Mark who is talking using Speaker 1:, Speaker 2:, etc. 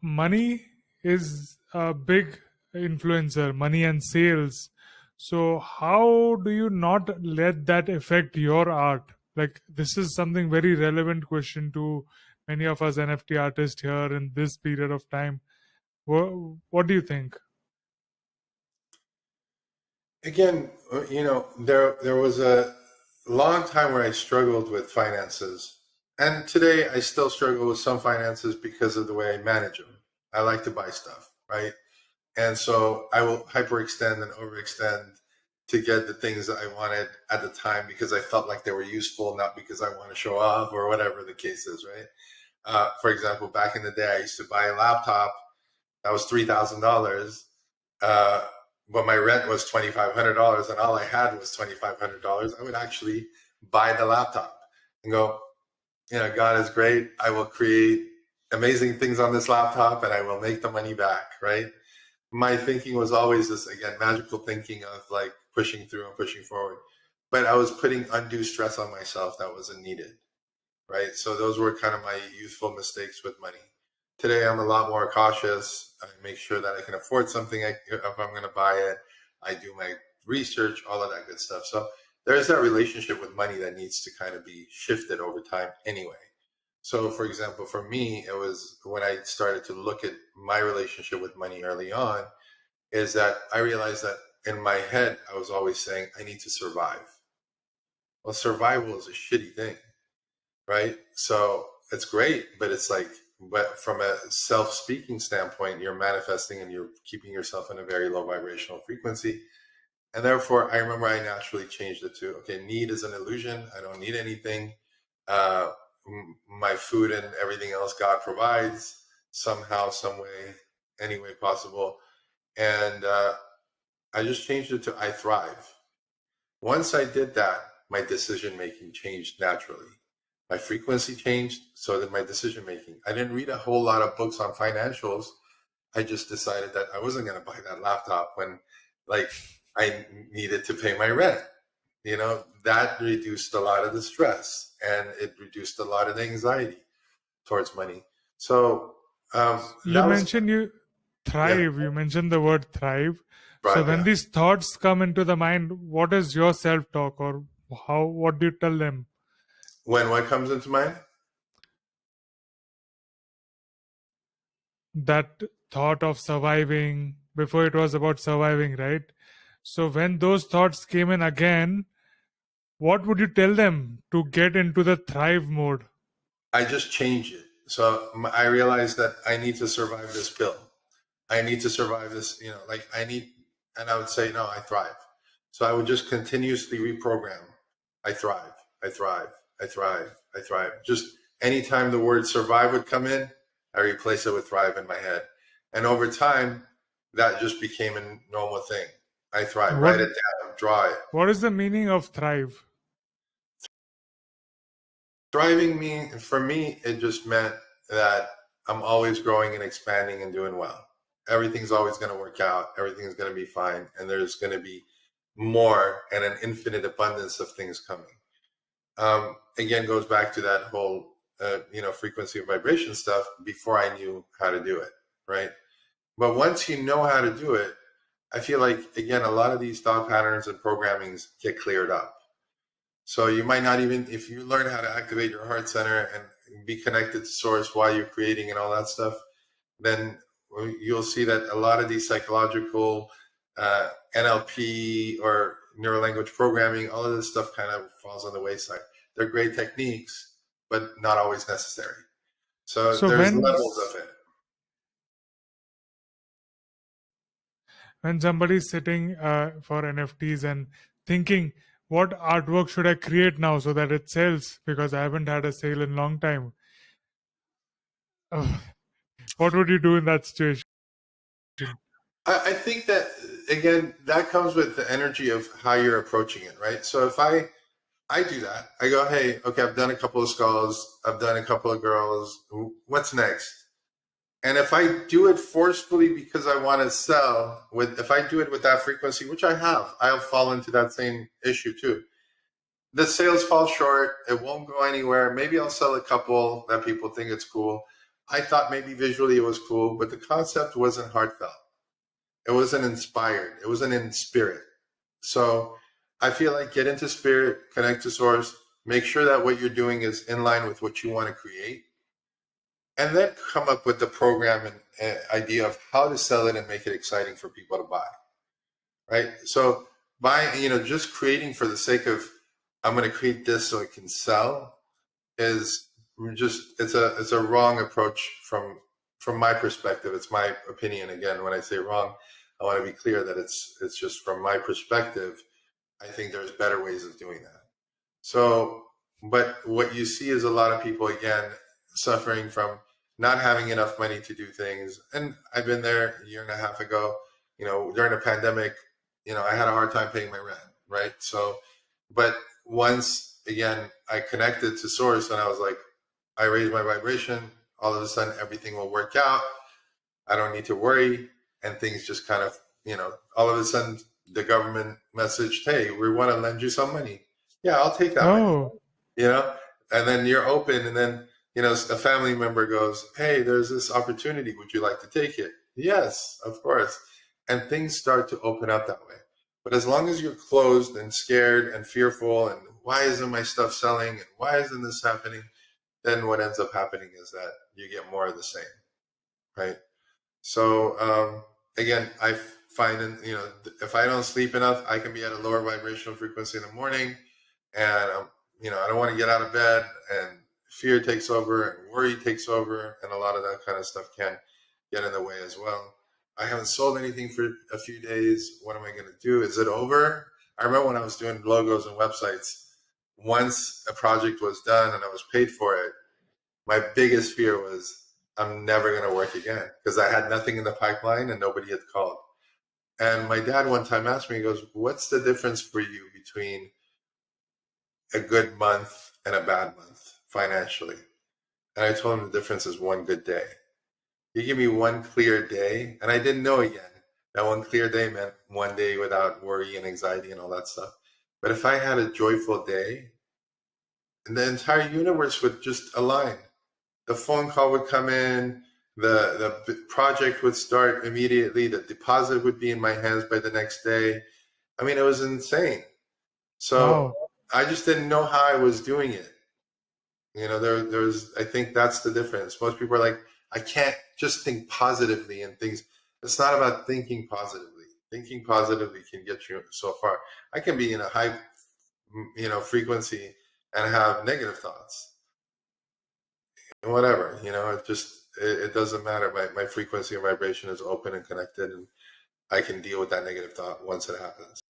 Speaker 1: money is a big influencer, money and sales. So how do you not let that affect your art? Like, this is something very relevant question to many of us NFT artists here in this period of time. What do you think?
Speaker 2: Again, there was a long time where I struggled with finances. And today I still struggle with some finances because of the way I manage them. I like to buy stuff, right? And so I will hyperextend and overextend to get the things that I wanted at the time because I felt like they were useful, not because I want to show off or whatever the case is, right? For example, back in the day, I used to buy a laptop that was $3,000, but my rent was $2,500, and all I had was $2,500. I would actually buy the laptop and go, God is great. I will create amazing things on this laptop, and I will make the money back, right? My thinking was always this, again, magical thinking of like pushing through and pushing forward. But I was putting undue stress on myself that wasn't needed, right? So those were kind of my youthful mistakes with money. Today, I'm a lot more cautious. I make sure that I can afford something if I'm going to buy it. I do my research, all of that good stuff. So there's that relationship with money that needs to kind of be shifted over time anyway. So, for example, for me, it was when I started to look at my relationship with money early on, is that I realized that in my head, I was always saying, I need to survive. Well, survival is a shitty thing, right? So it's great, but it's like, but from a self-speaking standpoint, you're manifesting and you're keeping yourself in a very low vibrational frequency. And therefore, I remember I naturally changed it to, okay, need is an illusion. I don't need anything. Uh, my food and everything else God provides somehow, some way, any way possible. And I just changed it to I thrive. Once I did that, my decision making changed naturally. My frequency changed, so did my decision making. I didn't read a whole lot of books on financials. I just decided that I wasn't going to buy that laptop when, like, I needed to pay my rent. That reduced a lot of the stress and it reduced a lot of the anxiety towards money. So
Speaker 1: You
Speaker 2: that was,
Speaker 1: mentioned you
Speaker 2: yeah,
Speaker 1: thrive. You mentioned the word thrive. So
Speaker 2: right,
Speaker 1: when
Speaker 2: yeah.
Speaker 1: these thoughts come into the mind, what is your self-talk, or what do you tell them?
Speaker 2: When what comes into mind?
Speaker 1: That thought of surviving, before it was about surviving, right? So when those thoughts came in again, what would you tell them to get into the thrive mode?
Speaker 2: I just changed it. So I realized that I need to survive this bill. I need to survive this, and I would say, no, I thrive. So I would just continuously reprogram. I thrive, I thrive, I thrive, I thrive. Just anytime the word survive would come in, I replace it with thrive in my head. And over time, that just became a normal thing. I thrive,
Speaker 1: What
Speaker 2: write it down, draw it.
Speaker 1: what is the meaning of thrive?
Speaker 2: Thriving for me, it just meant that I'm always growing and expanding and doing well. Everything's always going to work out. Everything's going to be fine. And there's going to be more and an infinite abundance of things coming. Again, goes back to that whole, frequency and vibration stuff before I knew how to do it, right? But once you know how to do it, I feel like, again, a lot of these thought patterns and programmings get cleared up. So you might not even, if you learn how to activate your heart center and be connected to source while you're creating and all that stuff, then you'll see that a lot of these psychological NLP or neurolanguage programming, all of this stuff kind of falls on the wayside. They're great techniques, but not always necessary. So
Speaker 1: So
Speaker 2: there's levels of it.
Speaker 1: when somebody's sitting for NFTs and thinking, what artwork should I create now so that it sells, because I haven't had a sale in a long time? What would you do in that situation?
Speaker 2: I think that, again, that comes with the energy of how you're approaching it, right? So if I do that, I go, hey, okay, I've done a couple of skulls, I've done a couple of girls, what's next? And if I do it forcefully because I want to sell, if I do it with that frequency, which I have, I'll fall into that same issue too. The sales fall short, it won't go anywhere. Maybe I'll sell a couple that people think it's cool. I thought maybe visually it was cool, but the concept wasn't heartfelt. It wasn't inspired. It wasn't in spirit. So I feel like get into spirit, connect to source, make sure that what you're doing is in line with what you want to create, and then come up with the program and idea of how to sell it and make it exciting for people to buy. Right. So buying, just creating for the sake of I'm going to create this so it can sell is just it's a wrong approach from my perspective. It's my opinion. Again, when I say wrong, I want to be clear that it's just from my perspective. I think there's better ways of doing that. So, but what you see is a lot of people again suffering from not having enough money to do things. And I've been there a year and a half ago. During the pandemic, I had a hard time paying my rent, right? So, but once again, I connected to source and I was like, I raised my vibration. All of a sudden, everything will work out. I don't need to worry. And things just kind of, all of a sudden, the government messaged, hey, we want to lend you some money. Yeah, I'll take that money,
Speaker 1: Oh,
Speaker 2: you know? And then you're open, and then, a family member goes, hey, there's this opportunity. Would you like to take it? Yes, of course. And things start to open up that way. But as long as you're closed and scared and fearful, and why isn't my stuff selling? And why isn't this happening? Then what ends up happening is that you get more of the same, right? So again, I find, if I don't sleep enough, I can be at a lower vibrational frequency in the morning, and I don't want to get out of bed, and fear takes over, and worry takes over, and a lot of that kind of stuff can get in the way as well. I haven't sold anything for a few days. What am I going to do? Is it over? I remember when I was doing logos and websites. Once a project was done and I was paid for it, my biggest fear was I'm never going to work again because I had nothing in the pipeline and nobody had called. And my dad one time asked me, he goes, what's the difference for you between a good month and a bad month financially? And I told him the difference is one good day. You give me one clear day, and I didn't know again that one clear day meant one day without worry and anxiety and all that stuff. But if I had a joyful day, the entire universe would just align. The phone call would come in, the project would start immediately, the deposit would be in my hands by the next day. I mean, it was insane. So
Speaker 1: wow.
Speaker 2: I just didn't know how I was doing it. There's I think that's the difference. Most people are like, I can't just think positively and things. It's not about thinking positively. Thinking positively can get you so far. I can be in a high, frequency and have negative thoughts. Whatever, it doesn't matter. My frequency and vibration is open and connected, and I can deal with that negative thought once it happens.